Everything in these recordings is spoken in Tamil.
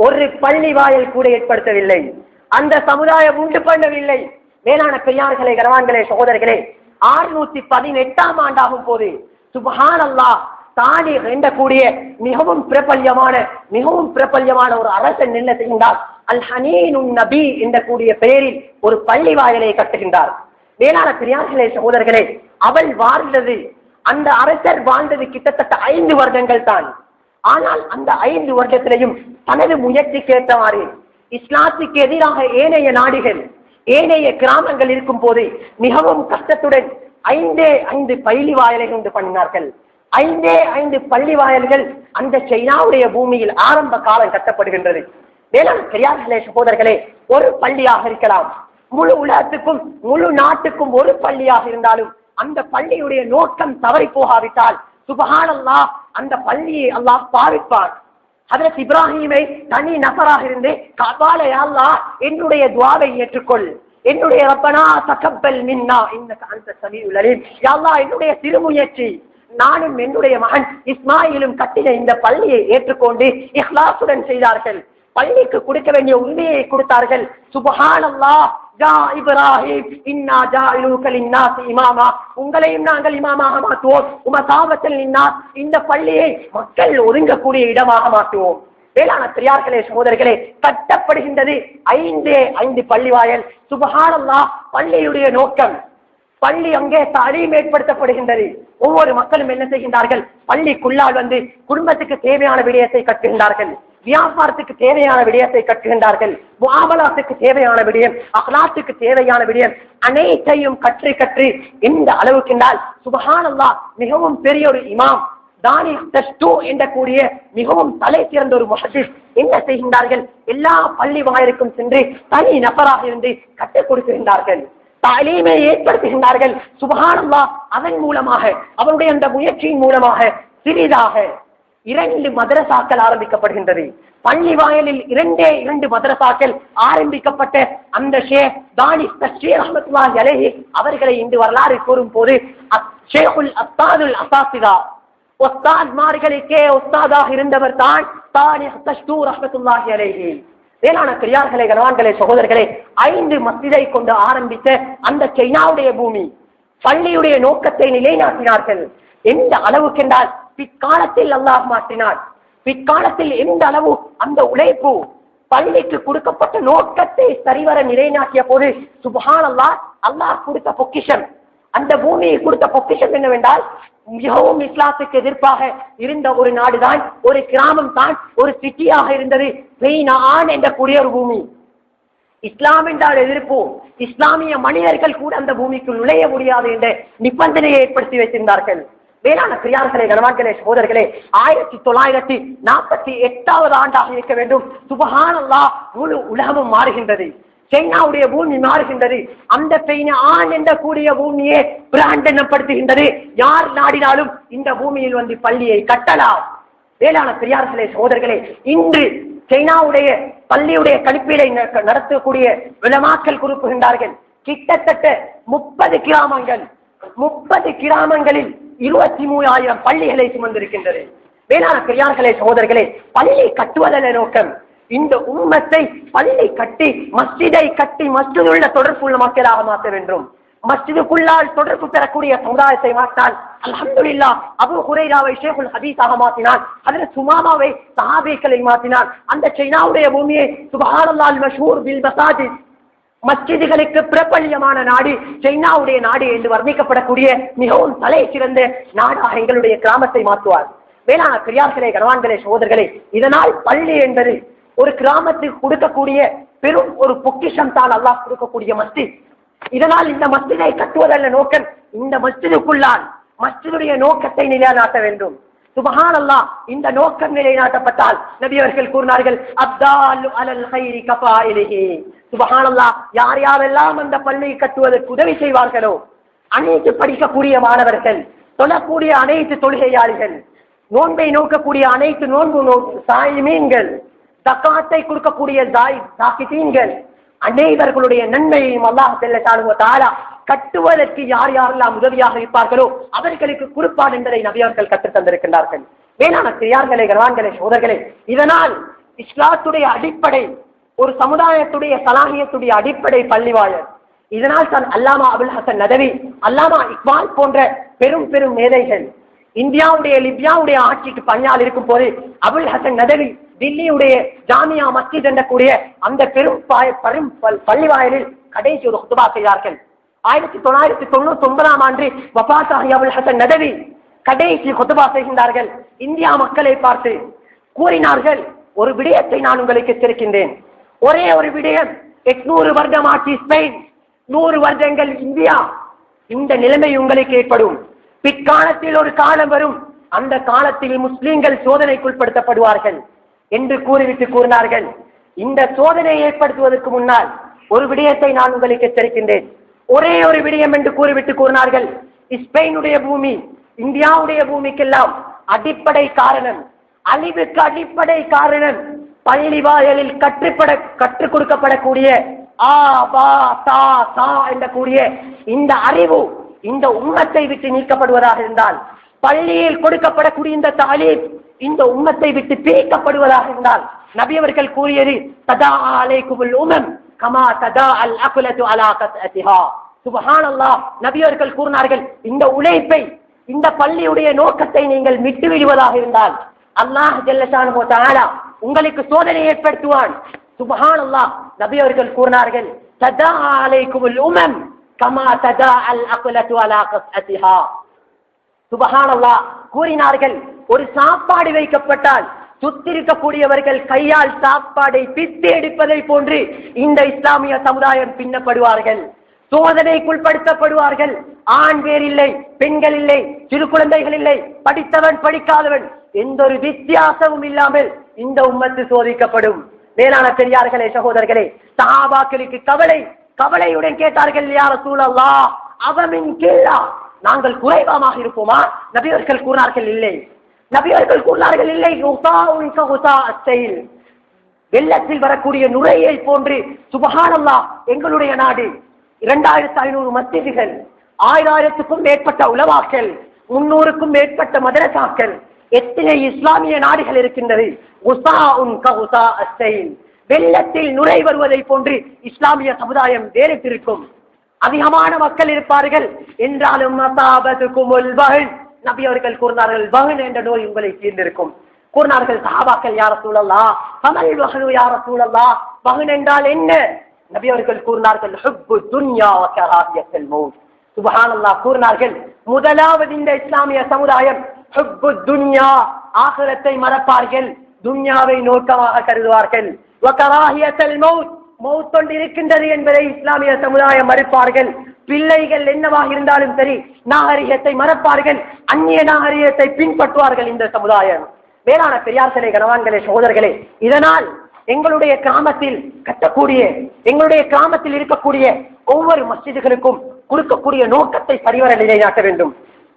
ஒரு பள்ளி வாயில் கூட ஏற்படுத்தவில்லை. அந்த சமுதாயம் உண்டு பண்ணவில்லை. மேலான பெரியார்களே, கனவான்களே, சகோதரர்களே, 618ஆம் ஆண்டாகும் போது சுப்ஹானல்லாஹ் தானி எண்ணக்கூடிய மிகவும் பிரபல்யமான ஒரு அரசன் என்ன செய்கின்றார்? அல் ஹனீனுன் நபி என்ற கூடிய பெயரில் ஒரு பள்ளி வாயிலை கட்டுகின்றார். மேலான பெரியார்களே, சகோதரர்களே, அந்த அரசர் வாழ்ந்தது கிட்டத்தட்ட 5 வருடங்கள் தான். ஆனால் அந்த 5 வருடத்திலையும் தனது முயற்சிக்கு ஏற்றவாறு இஸ்லாத்துக்கு எதிராக ஏனைய நாடுகள், ஏனைய கிராமங்கள் இருக்கும் போது மிகவும் கஷ்டத்துடன் 5 பள்ளி வாயிலை உண்டு பண்ணினார்கள். 5 பள்ளி வாயல்கள் அந்த சைனாவுடைய பூமியில் ஆரம்ப காலம் கட்டப்படுகின்றது. மேலான பெரியார்களே, சகோதரர்களே, ஒரு பள்ளியாக இருக்கலாம், முழு உலகத்துக்கும் முழு நாட்டுக்கும் ஒரு பள்ளியாக இருந்தாலும் அந்த பள்ளியுடைய நோக்கம் தவறி போகாவிட்டால் சுப்ஹானல்லாஹ் அந்த பள்ளியை அல்லாஹ் பாவிப்பான். ஹஜ்ரத் இப்ராஹீமை தனி நபராக இருந்து கபால யா அல்லாஹ் என்னுடைய துஆவை ஏற்றுக்கொள், என்னுடைய ரப்பனா தகப்பல் மின்னா இன்னக அன்த ஸமீஉல் அலீம், யா அல்லாஹ் என்னுடைய சிறுமுயற்சி நானும் என்னுடைய மகன் இஸ்மாயிலும் கட்டின இந்த பள்ளியை ஏற்றுக்கொண்டு இஹ்லாசுடன் செய்தார்கள். பள்ளிக்கு கொடுக்க வேண்டிய உரிமையை கொடுத்தார்கள். சுப்ஹானல்லாஹ், யா இப்ராஹிம் இன்னா ஜாயிலுக லின்னாஸி இமாமா, உங்களையும் நாங்கள் இமாமாக மாற்றுவோம். உமசாவத்தல் லின்னாஸ், இந்த பள்ளியை மக்கள் ஒதுங்கக்கூடிய இடமாக மாற்றுவோம். வேளாண் பெரியார்களே, சகோதரர்களே, கட்டப்படுகின்றது 5 பள்ளி வாயல். சுப்ஹானல்லாஹ், பள்ளியுடைய நோக்கம், பள்ளி அங்கே தலீம் ஏற்படுத்தப்படுகின்றது. ஒவ்வொரு மக்களும் என்ன செய்கின்றார்கள்? பள்ளிக்குள்ளால் வந்து குடும்பத்துக்கு தேவையான விடயத்தை கட்டுகின்றார்கள், வியாபாரத்துக்கு தேவையான விடயத்தை கட்டுகின்றார்கள், முஆமலாத்துக்கு தேவையான விடயம், அக்லாத்துக்கு தேவையான விடயம் அனைத்தையும் கற்று எந்த அளவுக்கு என்றால் சுப்ஹானல்லாஹ் மிகவும் பெரிய ஒரு இமாம் தானி தஸ்து என்ற கூடிய மிகவும் தலை சிறந்த ஒரு முஹத்திஸ் என்ன செய்கின்றார்கள்? எல்லா பள்ளி வாயிலுக்கும் சென்று தனி நபராக இருந்து கற்றுக் கொடுக்கின்றார்கள், தாலீமை ஏற்படுத்துகின்றார்கள். சுப்ஹானல்லாஹ், அதன் மூலமாக அவருடைய அந்த முயற்சியின் மூலமாக சிறிதாக 2 மதரசாக்கள் ஆரம்பிக்கப்படுகின்றது. பள்ளி வாயிலில் 2 மதரசாக்கள் ஆரம்பிக்கப்பட்ட அந்த ஷேக் தானி தஸ்ரீ ரஹ்மத்துல்லாஹி அலைஹி அவர்களை இன்று வரலாறு கூறும் போது ஷேகுல் அஸ்தாதுல் அசாசிதா, உஸ்தாத்மார்களுக்கே உஸ்தாதாக இருந்தவர் தான் தானி தஸ்ரீ ரஹ்மத்துல்லாஹி அலைஹி. வேளாண் பெரியார்களே, கனவான்களே, சகோதரர்களே, 5 மஸ்ஜிதை கொண்டு ஆரம்பித்த அந்த சைனாவுடைய பூமி பள்ளியுடைய நோக்கத்தை நிலைநாட்டினார்கள். எந்த அளவுக்கு என்றால் பிற்காலத்தில் அல்லாஹ் மாற்றினார். பிற்காலத்தில் எந்த அளவு அந்த உழைப்பு பள்ளிக்கு கொடுக்கப்பட்ட நோக்கத்தை சரிவர நிலைநாட்டிய போது சுப்ஹானல்லாஹ், அல்லாஹ் கொடுத்த பொக்கிஷம், அந்த பூமியை கொடுத்த பொக்கிஷம் என்னவென்றால் மிகவும் இஸ்லாத்துக்கு எதிர்ப்பாக இருந்த ஒரு நாடுதான், ஒரு கிராமம் தான், ஒரு சிட்டியாக இருந்தது பெய்னான் என்ற கூடிய ஒரு பூமி. இஸ்லாம் என்றால் எதிர்ப்பு, இஸ்லாமிய மனிதர்கள் கூட அந்த பூமிக்குள் நுழைய முடியாது என்ற நிபந்தனையை ஏற்படுத்தி வைத்திருந்தார்கள். வேளாண் பெரியார்களே, கனவான்களே, சகோதரர்களே, 1948ஆவது ஆண்டாக இருக்க வேண்டும். சுப்ஹானல்லாஹ், முழு உலகமும் மாறுகின்றது, சைனாவுடைய பூமி மாறுகின்றது. அந்த பெய்னான் என்ற கூடிய பூமியே பிரகடனப்படுத்துகின்றது, யார் நாடினாலும் இந்த பூமியில் வந்து பள்ளியை கட்டலாம். வேளாண் பெரியார்களே, சகோதரர்களே, இன்று சைனாவுடைய பள்ளியுடைய கணிப்பீடை நடத்தக்கூடிய உலமாக்கள் குறிப்பிடுகின்றார்கள். கிட்டத்தட்ட 30 கிராமங்களில் 23,000 பள்ளிகளை சுமந்திருக்கின்றது. வேளாண் பெரியார்களே, சகோதரர்களே, பள்ளி கட்டுவதன் நோக்கம் இந்த உம்மத்தை பள்ளி கட்டி மஸ்ஜிதை கட்டி மஸ்ஜிதுள்ள தொடர்புள்ள மக்களாக மாற்ற வேண்டும். மஸ்ஜிதுக்குள்ளால் தொடர்பு பெறக்கூடிய சமுதாயத்தை மாற்றால் அல்ஹம்துலில்லாஹ், அபூ ஹுரைராவை ஷேகுல் ஹதீஸாக மாற்றினார், ஹஜ்ரத் சுமாமாவை சஹாபிகளை மாற்றினார். அந்த சைனாவுடைய பூமியை சுப்ஹானல்லாஹ் மஷ்ஹூர் பில் மசாஜித், மஸ்ஜிதுகளுக்கு பிரபல்யமான நாடு சைனாவுடைய நாடு என்று வர்ணிக்கப்படக்கூடிய மிகவும் தலை சிறந்த நாடாக எங்களுடைய கிராமத்தை மாற்றுவார். வேளாண் பெரியார்களே, கனவான்களே, சகோதரர்களே, இதனால் பள்ளி என்பது ஒரு கிராமத்துக்கு கொடுக்கக்கூடிய பெரும் ஒரு பொக்கிஷம் தான், அல்லாஹ் கொடுக்கக்கூடிய மஸ்ஜித். இதனால் இந்த மஸ்ஜிதை கட்டுவதல்ல நோக்கம், இந்த மஸ்ஜிதுக்குள்ளால் மஸ்ஜிதுடைய நோக்கத்தை நிலைநாட்ட வேண்டும். சுப்ஹானல்லாஹ், இந்த நோக்கம் நிலைநாட்டப்பட்டால் நபி அவர்கள் கூறினார்கள், அத்தாலு அலல் கைரி கஃபாயிலிஹி. சுப்ஹானல்லாஹ், யார் யாரெல்லாம் அந்த பள்ளியை கட்டுவதற்கு உதவி செய்வார்களோ, அனைத்து படிக்கக்கூடிய மாணவர்கள், தொழக்கூடிய அனைத்து தொழுகையாளிகள், நோன்பை நோக்கக்கூடிய அனைத்து நோன்பு சாயிமீன்கள், தக்காத்தை கொடுக்கக்கூடிய தாக்கிதீன்கள், அனைவர்களுடைய நன்மையையும் அல்லாஹ் ஜல்லஷானஹு வ தஆலா கட்டுவதற்கு யார் யாரெல்லாம் உதவியாக இருப்பார்களோ அவர்களுக்கு கொடுப்பான் என்பதை நபி அவர்கள் கற்றுத் தந்திருக்கின்றார்கள். வேளாண் பெரியார்களே, கனவான்களே, சகோதரர்களே, இதனால் இஸ்லாத்துடைய அடிப்படை, ஒரு சமுதாயத்துடைய சலாஹியத்துடைய அடிப்படை பள்ளிவாயல். இதனால் தான் அல்லாமா அபுல் ஹசன் நதவி, அல்லாமா இக்பால் போன்ற பெரும் பெரும் மேதைகள் இந்தியாவுடைய லிபியாவுடைய ஆட்சிக்கு பணியால் இருக்கும் போது அபுல் ஹசன் நதவி தில்லியுடைய ஜாமியா மஸ்ஜித் என்றக்கூடிய அந்த பெரும் பள்ளிவாயலில் கடைசி ஒரு குதுபா செய்தார்கள். 1999 ஆண்டு வஃபாத்தாகிய அபுல் ஹசன் நதவி கடைசி குதுபா செய்கின்றார்கள். இந்தியா மக்களை பார்த்து கூறினார்கள், ஒரு விடயத்தை நான் உங்களுக்கு எச்சரிக்கின்றேன். ஒரே ஒரு விடயம், 800 வருடம் ஆட்சி ஸ்பெயின், 100 வருடங்கள் இந்தியா. இந்த நிலைமை உங்களுக்கு ஏற்படும். பிற்காலத்தில் ஒரு காலம் வரும், அந்த காலத்தில் முஸ்லிம்கள் சோதனைக்குட்படுத்தப்படுவார்கள் என்று கூறிவிட்டு கூறினார்கள். இந்த சோதனை ஏற்படுத்துவதற்கு முன்னால் ஒரு விடயத்தை நான் உங்களுக்கு எச்சரிக்கின்றேன். ஒரே ஒரு விடயம் என்று கூறிவிட்டு கூறினார்கள், ஸ்பெயினுடைய பூமி இந்தியாவுடைய பூமிக்கெல்லாம் அடிப்படை காரணம், அழிவுக்கு அடிப்படை காரணம் பள்ளி வாயலில் கற்றுக் கொடுக்கப்படக்கூடிய ஆ பா தா சா என்ற கூடிய இந்த அறிவு இந்த உம்மத்தை விட்டு நீக்கப்படுவதாக இருந்தால், பள்ளியில் கொடுக்கப்படக்கூடிய இந்த தாலீம் இந்த உம்மத்தை விட்டு பிரிக்கப்படுவதாக இருந்தால், நபி அவர்கள் கூறியது ததா அலைக்குமுல் உமம் கமா ததா அல் அக்லது அலா கத்அதிஹா. சுப்ஹானல்லாஹ், நபி அவர்கள் கூறினார்கள், இந்த உழைப்பை, இந்த பள்ளியுடைய நோக்கத்தை நீங்கள் விட்டு விடுவதாக இருந்தால் அல்லாஹ் ஜல்ல ஷானுஹு தஆலா உங்களுக்கு சோதனை ஏற்படுத்துவான். சுப்ஹானல்லாஹ், நபி அவர்கள் கூறினார்கள் ததா அலைக்குமுல் உமம் கமா ததா அல் அக்லது அலா கத்அதிஹா. சுப்ஹானல்லாஹ் கூறினார்கள், ஒரு சாப்பாடு வைக்கப்பட்டால் சுத்திருக்கக்கூடியவர்கள் கையால் சாப்பாடை பித்து எடுப்பதை போன்று இந்த இஸ்லாமிய சமுதாயம் பின்னப்படுவார்கள், சோதனைக்குள்படுத்தப்படுவார்கள். ஆண் பேர் இல்லை, பெண்கள் இல்லை, சிறு குழந்தைகள் இல்லை, படித்தவன் படிக்காதவன் எந்த ஒரு வித்தியாசமும் இல்லாமல் இந்த உம்மத்து சோதிக்கப்படும். மேலான பெரியார்களே, சகோதரர்களே, சஹாபாக்களுக்கு கவலையுடன் கேட்டார்கள், யா ரசூலல்லாஹ் அவமின் கில்லா, நாங்கள் குறைவாக இருப்போமா? நபி அவர்கள் கூறினார்கள் இல்லை. நபி அவர்கள் கூறினார்கள் இல்லை, வெள்ளத்தில் வரக்கூடிய நுரையை போன்று. சுப்ஹானல்லாஹ், எங்களுடைய நாடு 2500 மஸ்ஜிதுகள், 1000க்கும் மேற்பட்ட உலமாக்கள், 300க்கும் மேற்பட்ட மதரசாக்கள், எத்தனை இஸ்லாமிய நாடுகள் இருக்கின்றது. வெள்ளத்தில் நுரை வருவதை போன்று இஸ்லாமிய சமுதாயம் வேறிட்டிருக்கும். அதிகமான மக்கள் இருப்பார்கள் என்றாலும் நபி அவர்கள் கூறினார்கள், வஹன் என்ற நோய் உங்களை தீர்ந்திருக்கும். கூறினார்கள் சஹாபாக்கள், யா ரசூலல்லாஹ் ஃபமல் வஹனு யா ரசூலல்லாஹ், வஹன் என்றால் என்ன? நபி அவர்கள் கூறினார்கள், ஹுப்பு துன்யா வ கராஹியத்துல் மௌத். சுப்ஹானல்லாஹ் கூறினார்கள், முதலாவது இந்த இஸ்லாமிய சமுதாயம் ஹுப்பு துன்யா, ஆகிரத்தை மறப்பார்கள், துன்யாவை நோக்கமாக கருதுவார்கள். வ கராஹியத்துல் மௌத், மௌத் ஒன்று இருக்கின்றது என்பதை இஸ்லாமிய சமுதாயம் மறுப்பார்கள். பிள்ளைகள் என்னவாக இருந்தாலும் சரி, நாகரிகத்தை மறப்பார்கள், அந்நிய நாகரிகத்தை பின்பற்றுவார்கள் இந்த சமுதாயம். வேளாண் பெரியார்களே, கனவான்களே, சகோதரர்களே, இதனால் எங்களுடைய கிராமத்தில் கட்டக்கூடிய, எங்களுடைய கிராமத்தில் இருக்கக்கூடிய ஒவ்வொரு மஸ்ஜிதுகளுக்கும் கொடுக்கக்கூடிய நோக்கத்தை சரிவர நிலைநாட்ட வேண்டும்.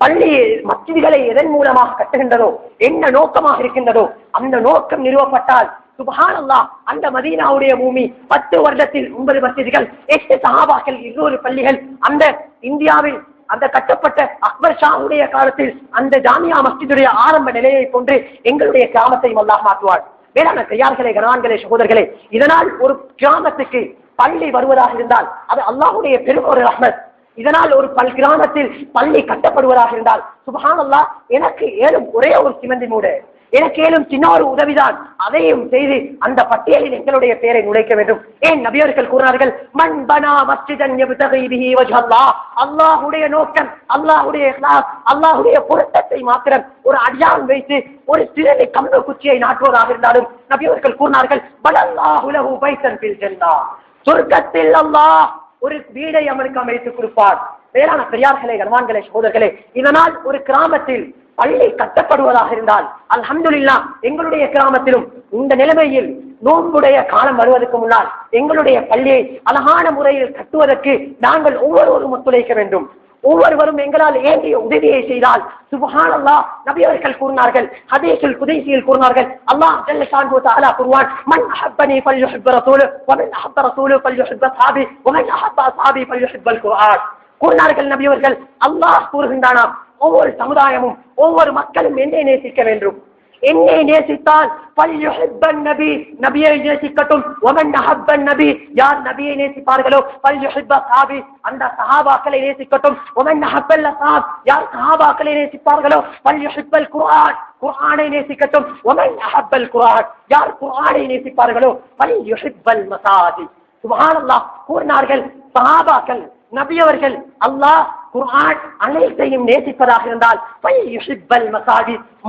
பள்ளி மஸ்ஜிதுகளை எதன் மூலமாக கட்டுகின்றதோ, என்ன நோக்கமாக இருக்கின்றதோ அந்த நோக்கம் நிறுவப்பட்டால், சுப்ஹானல்லாஹ், அந்த மதீனாவுடைய பூமி 10 வருடத்தில் 9 மஸ்ஜிதுகள், 8 சஹாபாக்கள், 200 பள்ளிகள், அந்த இந்தியாவில் அந்த கட்டப்பட்ட அக்பர் ஷாவுடைய காலத்தில் அந்த ஜாமியா மஸ்ஜிதுடைய ஆரம்ப நிலையை போன்று எங்களுடைய கிராமத்தையும் அல்லாஹ் மாற்றுவார். வேளாண் பெரியார்களே, கனவான்களே, சகோதரர்களே, இதனால் ஒரு கிராமத்துக்கு பள்ளி வருவதாக இருந்தால் அது அல்லாஹ்வுடைய பெரும் ஒரு ரஹ்மத். இதனால் ஒரு கிராமத்தில் பள்ளி கட்டப்படுவதாக இருந்தால், சுப்ஹானல்லாஹ், எனக்கு ஏழும் ஒரே ஒரு சிமந்தி மூடு, எனக்கு ஏழும் சின்ன ஒரு உதவிதான், அதையும் செய்து அந்த பட்டியலில் எங்களுடைய பெயரை நுழைக்க வேண்டும். ஏன் நபி அவர்கள் கூறினார்கள், மன் பனா மஸ்ஜிதன் யப்தகி பிஹி வஜ்ஹல்லாஹ், அல்லாஹ்வுடைய நோக்கம், அல்லாஹ்வுடைய இக்லாஸ், அல்லாஹ்வுடைய பொருத்தத்தை மாத்திரம் ஒரு அடியான் வைத்து ஒரு சிறிய கம்பு குச்சியை நாட்டுவதாக இருந்தாலும் நபி அவர்கள் கூறினார்கள், பலல்லாஹு லஹு பைத்தன் ஃபில் ஜன்னah, சொர்க்கத்தில் அல்லாஹ் ஒரு வீடை அவனுக்கு அமைத்துக் கொடுப்பார். வேளாண் பெரியார்களே, கனவான்களே, சகோதரர்களே, இதனால் ஒரு கிராமத்தில் பள்ளி கட்டப்படுவதாக இருந்தால் அல்ஹம்துலில்லாஹ், எங்களுடைய கிராமத்திலும் இந்த நிலைமையில் நோன்புடைய காலம் வருவதற்கு முன்னால் எங்களுடைய பள்ளியை அழகான முறையில் கட்டுவதற்கு நாங்கள் ஒவ்வொருவரும் ஒத்துழைக்க வேண்டும். ஒவ்வொருவரும் எங்களால் ஏங்கிய உதவியை செய்தால், சுப்ஹானல்லாஹ், நபி அவர்கள் கூறினார்கள், ஹதீஸுல் குதைஸியில் கூறினார்கள், அல்லாஹ் ஜல்ல ஷானுஹு தஆலா கூறுவான், மன் அஹப்பனி ஃபல்யுஹிப் ரசூலு வ மன் அஹப்ப ரசூலு ஃபல்யுஹிப் அஸ்ஹாபி வ மன் அஹப்ப அஸ்ஹாபி ஃபல்யுஹிப்பல் குர்ஆன். கூறினார்கள் நபி அவர்கள், அல்லாஹ் கூறுகின்றானாம், ஒவ்வொரு சமுதாயமும் ஒவ்வொரு மக்களும் என்னை நேசிக்க வேண்டும், என்னை நேசித்தால் பல்யுஹிப்பன் நபி, நபியை நேசிக்கட்டும். வமன் அஹப்பன் நபி, யார் நபியை நேசிப்பார்களோ பல்யுஹிப்ப ஸஹாபி, அந்த சஹாபாக்களை நேசிக்கட்டும். வமன் அஹப்பல் ஸஹாப், யார் சஹாபாக்களை நேசிப்பார்களோ பல்யுஹிப்பல் குர்ஆன், குர்ஆனை நேசிக்கட்டும். வமன் அஹப்பல் குர்ஆன், யார் குர்ஆனை நேசிப்பார்களோ பல்யுஹிப்பல் மசாஜித். சுப்ஹானல்லாஹ், கூறினார்கள் சஹாபாக்கள், நபி அவர்கள், அல்லாஹ் குர்ஆன் அனைத்தையும் நேசிப்பதாக இருந்தால்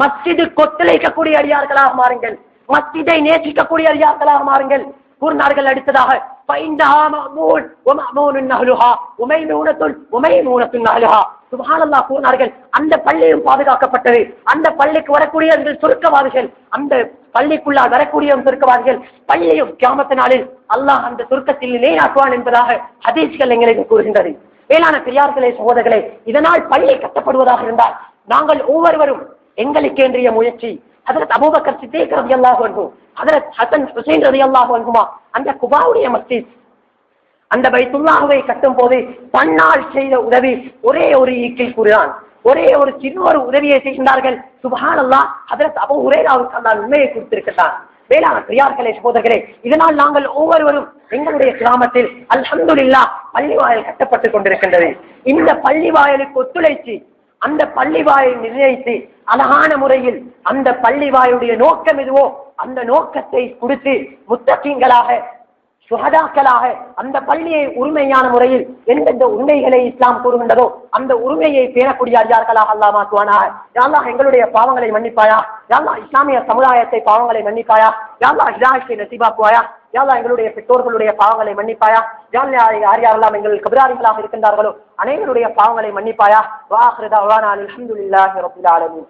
மஸ்ஜிது கொத்தளிக்கக்கூடிய அடியார்களாக மாறுங்கள், மஸ்ஜிதை நேசிக்கக்கூடிய அடியார்களாக மாறுங்கள். கூறினார்கள் அடுத்ததாக சுப்ஹானல்லாஹ், கூறினார்கள் அந்த பள்ளியும் பாதுகாக்கப்பட்டது. அந்த பள்ளிக்கு வரக்கூடிய சுருக்கவாதிகள், அந்த பள்ளிக்குள்ளால் வரக்கூடிய சுருக்கவாதிகள் பள்ளியும் கியாமத் நாளில் அல்லாஹ் அந்த சுருக்கத்தில் நிலைநாட்டுவான் என்பதாக ஹதீஸ்கள் எங்களுக்கு கூறுகின்றது. மேலான பெரியார்களே, சகோதரர்களே, இதனால் பள்ளி கட்டப்படுவதாக இருந்தால் நாங்கள் ஒவ்வொருவரும் எங்களுக்கு என்றிய முயற்சி, ஹஜ்ரத் அபூபக்கர் சித்தீக் ரலியல்லாஹு அன்ஹு, ஹஜ்ரத் ஹசன் ஹுசைன் ரலியல்லாஹு அன்ஹுமா அந்த குபாவுடைய மஸ்ஜித், அந்த பைத்துல்லாஹ்வை கட்டும் போது தன்னால் செய்த உதவி ஒரே ஒரு ஈக்கில் கூறினான். ஒரே ஒரு சின்ன ஒரு உதவியை செய்கின்றார்கள். சுப்ஹானல்லாஹ், ஹஜ்ரத் அபூ ஹுரைராவுக்கு அல்லாஹ் உண்மையை கொடுத்திருக்கிறான். மேலான பெரியார்களே, சகோதரர்களே, இதனால் நாங்கள் ஒவ்வொருவரும் எங்களுடைய கிராமத்தில் அல்ஹம்துலில்லாஹ் பள்ளி வாயில் கட்டப்பட்டுக் கொண்டிருக்கின்றது. இந்த பள்ளி வாயிலுக்கு ஒத்துழைத்து அந்த பள்ளி வாயில் நிர்ணயித்து அழகான முறையில் அந்த பள்ளி வாயுடைய நோக்கம் எதுவோ அந்த நோக்கத்தை கொடுத்து முத்தகீன்களாக, சுஹதாக்களாக அந்த பள்ளியை உரிமையான முறையில் எந்தெந்த உண்மைகளை இஸ்லாம் கூறுகின்றதோ அந்த உரிமையை பேணக்கூடிய அடியார்களாக அல்லாஹ் மாற்றுவானாக. யா அல்லாஹ், எங்களுடைய பாவங்களை மன்னிப்பாயா. யா அல்லாஹ், இஸ்லாமிய சமுதாயத்தை பாவங்களை மன்னிப்பாயா. யா அல்லாஹ், ஹிதாயத்தை நசீபாக்குவாயா. யா அல்லாஹ், எங்களுடைய பெற்றோர்களுடைய பாவங்களை மன்னிப்பாயா. யா அல்லாஹ், யார் யாரெல்லாம் எங்கள் கபிராரிகளாக இருக்கின்றார்களோ அனைவருடைய பாவங்களை மன்னிப்பாயா. வா ஆகிரு தஅவானா அல்ஹம்துலில்லாஹி ரப்பில் ஆலமீன்.